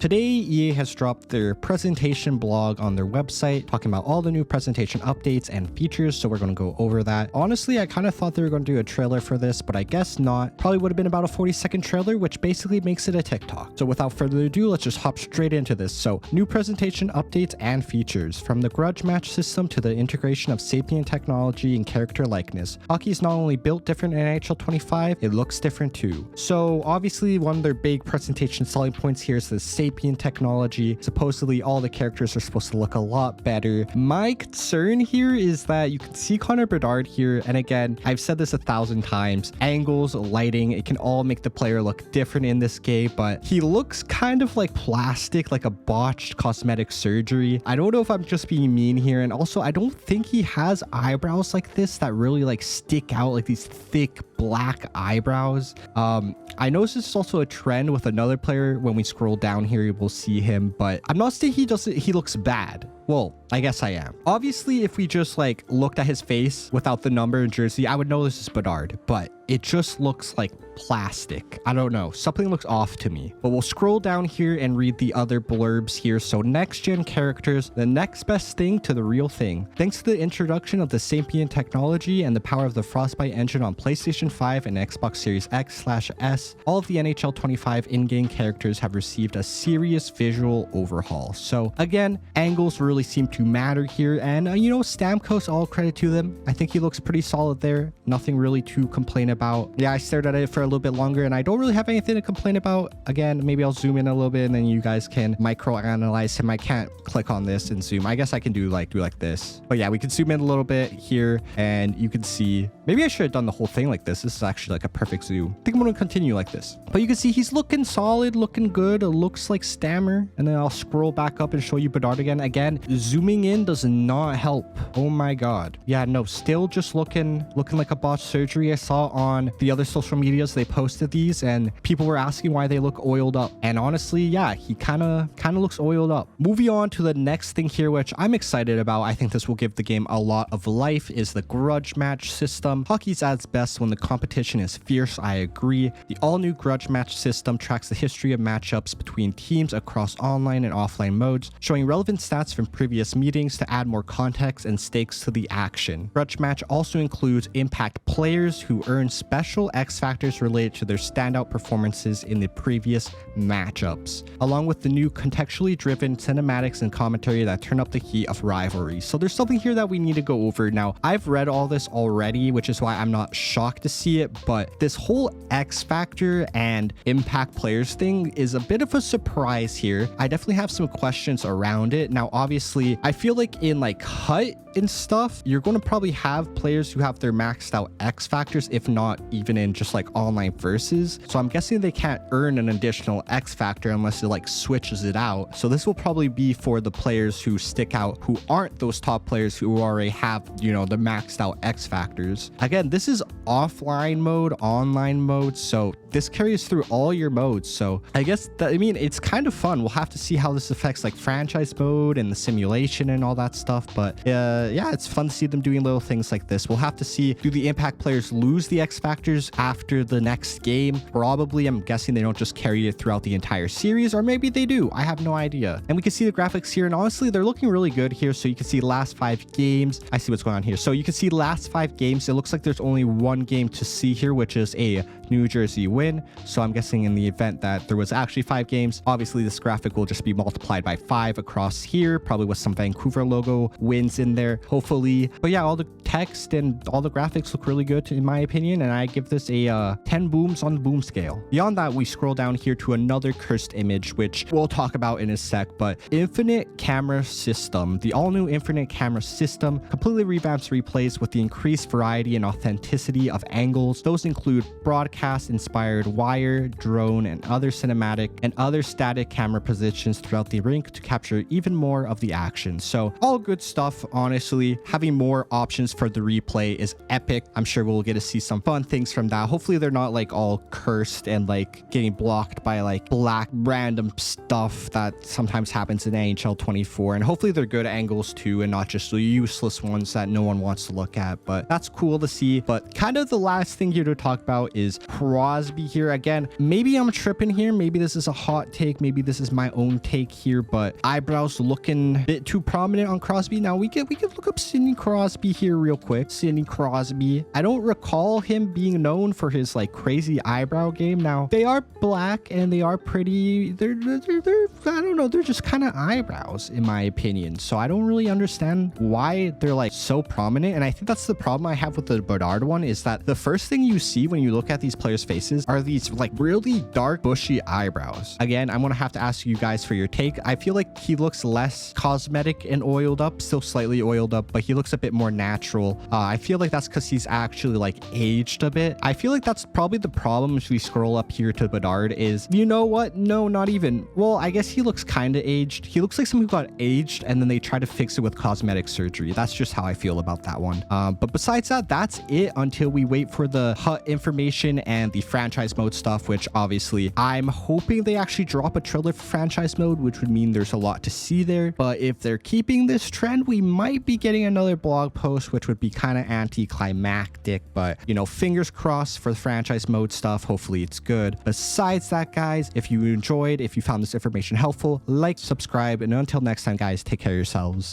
Today, EA has dropped their presentation blog on their website, talking about all the new presentation updates and features, so we're going to go over that. Honestly, I kind of thought they were going to do a trailer for this, but I guess not. Probably would have been about a 40-second trailer, which basically makes it a TikTok. So without further ado, let's just hop straight into this. So, new presentation updates and features. From the grudge match system to the integration of sapient technology and character likeness. Hockey's not only built different in NHL 25, it looks different too. So obviously one of their big presentation selling points here is the sapient technology. Supposedly all the characters are supposed to look a lot better. My concern here is that you can see Connor Bedard here, and again, I've said this 1,000 times, angles, lighting, it can all make the player look different in this game, but he looks kind of like plastic, like a botched cosmetic surgery. I don't know if I'm just being mean here, and also I don't think he has eyebrows like this that really like stick out, like these thick black eyebrows. I noticed this is also a trend with another player. When we scroll down here, we'll see him, but I'm not saying he looks bad. Well, I guess I am. Obviously, if we just like looked at his face without the number and jersey, I would know this is Bedard, but it just looks like plastic. I don't know. Something looks off to me. But we'll scroll down here and read the other blurbs here. So next gen characters, the next best thing to the real thing. Thanks to the introduction of the sapient technology and the power of the Frostbite engine on PlayStation 5 and Xbox Series X/S, all of the NHL 25 in-game characters have received a serious visual overhaul. So again, angles really seem to matter here, and you know, Stamkos, all credit to them. I think he looks pretty solid there. Nothing really to complain about. Yeah, I stared at it for a little bit longer and I don't really have anything to complain about. Again, maybe I'll zoom in a little bit and then you guys can micro analyze him. I can't click on this and zoom. I guess I can do like this. But yeah, we can zoom in a little bit here and you can see, maybe I should have done the whole thing like this. This is actually like a perfect zoom. I think I'm going to continue like this. But you can see he's looking solid, looking good. It looks like Stammer. And then I'll scroll back up and show you Bedard again. Again, zooming in does not help. Oh my god. Yeah, no, still just looking like a botched surgery. I saw on the other social medias they posted these and people were asking why they look oiled up, and honestly, yeah, he kind of looks oiled up. Moving on to the next thing here, which I'm excited about. I think this will give the game a lot of life, is the grudge match system. Hockey's at its best when the competition is fierce. I agree. The all-new grudge match system tracks the history of matchups between teams across online and offline modes, showing relevant stats from previous meetings to add more context and stakes to the action. Grudge match also includes impact players who earn special X factors related to their standout performances in the previous matchups, along with the new contextually driven cinematics and commentary that turn up the heat of rivalry. So there's something here that we need to go over. Now, I've read all this already, which is why I'm not shocked to see it, but this whole X factor and impact players thing is a bit of a surprise here. I definitely have some questions around it. Now, obviously, I feel like in like HUT and stuff, you're going to probably have players who have their maxed out X factors, if not even in just like online versus. So I'm guessing they can't earn an additional X factor unless it like switches it out. So this will probably be for the players who stick out, who aren't those top players who already have, you know, the maxed out X factors. Again, this is offline mode, online mode, so this carries through all your modes. So I guess that, I mean, it's kind of fun. We'll have to see how this affects like franchise mode and the simulation and all that stuff. But yeah, it's fun to see them doing little things like this. We'll have to see, do the impact players lose the X factors after the next game? Probably. I'm guessing they don't just carry it throughout the entire series, or maybe they do. I have no idea. And we can see the graphics here, and honestly, they're looking really good here. So you can see last 5 games. I see what's going on here. So you can see last 5 games. It looks like there's only one game to see here, which is a New Jersey win. So I'm guessing in the event that there was actually 5 games, obviously this graphic will just be multiplied by 5 across here, probably with some Vancouver logo wins in there, hopefully. But yeah, all the text and all the graphics look really good in my opinion, and I give this a 10 booms on the boom scale. Beyond that, we scroll down here to another cursed image, which we'll talk about in a sec, but infinite camera system. The all-new infinite camera system completely revamps replays with the increased variety and authenticity of angles. Those include broadcast-inspired wire, drone, and other cinematic and other static camera positions throughout the rink to capture even more of the action. So all good stuff, honestly. Having more options for the replay is epic. I'm sure we'll get to see some fun fun things from that. Hopefully they're not like all cursed and like getting blocked by like black random stuff that sometimes happens in NHL 24. And hopefully they're good angles too and not just the useless ones that no one wants to look at. But that's cool to see. But kind of the last thing here to talk about is Crosby here. Again, maybe I'm tripping here. Maybe this is a hot take. Maybe this is my own take here, but eyebrows looking a bit too prominent on Crosby. Now we could look up Sidney Crosby here real quick. Sidney Crosby. I don't recall him being known for his like crazy eyebrow game. Now they are black and they are pretty. They're I don't know. They're just kind of eyebrows in my opinion. So I don't really understand why they're like so prominent. And I think that's the problem I have with the Bedard one is that the first thing you see when you look at these players' faces are these like really dark bushy eyebrows. Again, I'm gonna have to ask you guys for your take. I feel like he looks less cosmetic and oiled up, still slightly oiled up, but he looks a bit more natural. I feel like that's because he's actually like aged a bit. I feel like that's probably the problem as we scroll up here to Bedard is, you know what? No, not even. Well, I guess he looks kind of aged. He looks like someone who got aged and then they try to fix it with cosmetic surgery. That's just how I feel about that one. But besides that, that's it until we wait for the HUT information and the franchise mode stuff, which obviously I'm hoping they actually drop a trailer for franchise mode, which would mean there's a lot to see there. But if they're keeping this trend, we might be getting another blog post, which would be kind of anticlimactic, but you know, fingers crossed for the franchise mode stuff. Hopefully it's good. Besides that, guys, if you enjoyed, if you found this information helpful, like, subscribe, and until next time, guys, take care of yourselves.